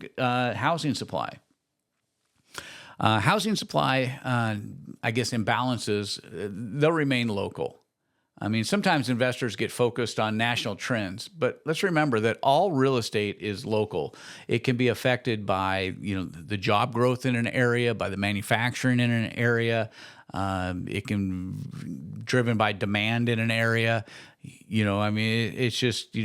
think housing supply. Housing supply, I guess, imbalances, they'll remain local. I mean, sometimes investors get focused on national trends, but let's remember that all real estate is local. It can be affected by, the job growth in an area, by the manufacturing in an area. It can be driven by demand in an area. It's just,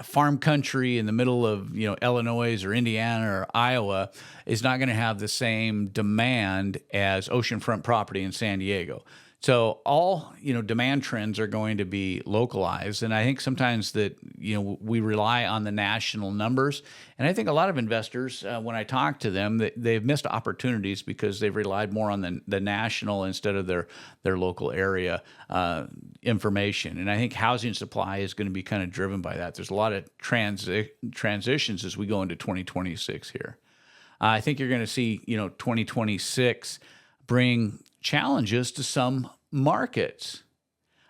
farm country in the middle of, Illinois or Indiana or Iowa is not going to have the same demand as oceanfront property in San Diego. So all, demand trends are going to be localized. And I think sometimes that, we rely on the national numbers. And I think a lot of investors, when I talk to them, they've missed opportunities because they've relied more on the national instead of their local area information. And I think housing supply is going to be kind of driven by that. There's a lot of transitions as we go into 2026 here. I think you're going to see, 2026 bring challenges to some markets.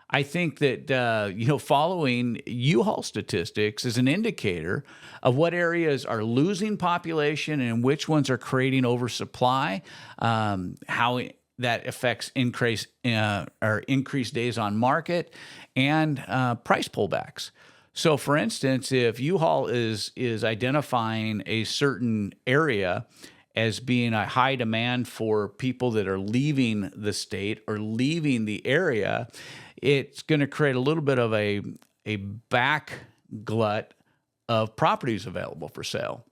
I think that, following U-Haul statistics is an indicator of what areas are losing population and which ones are creating oversupply, how that affects increased days on market and price pullbacks. So, for instance, if U-Haul is identifying a certain area as being a high demand for people that are leaving the state or leaving the area, it's going to create a little bit of a back glut of properties available for sale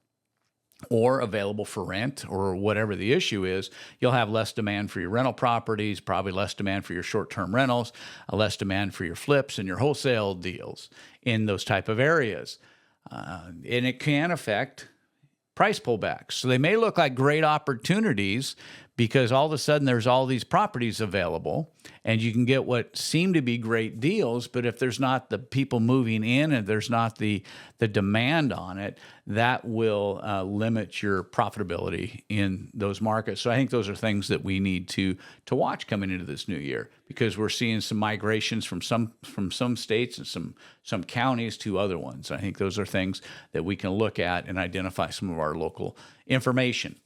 or available for rent or whatever the issue is. You'll have less demand for your rental properties, probably less demand for your short-term rentals, less demand for your flips and your wholesale deals in those type of areas. And it can affect price pullbacks. So they may look like great opportunities because all of a sudden there's all these properties available and you can get what seem to be great deals, but if there's not the people moving in and there's not the demand on it, that will limit your profitability in those markets. So I think those are things that we need to watch coming into this new year because we're seeing some migrations from some states and some counties to other ones. I think those are things that we can look at and identify some of our local information.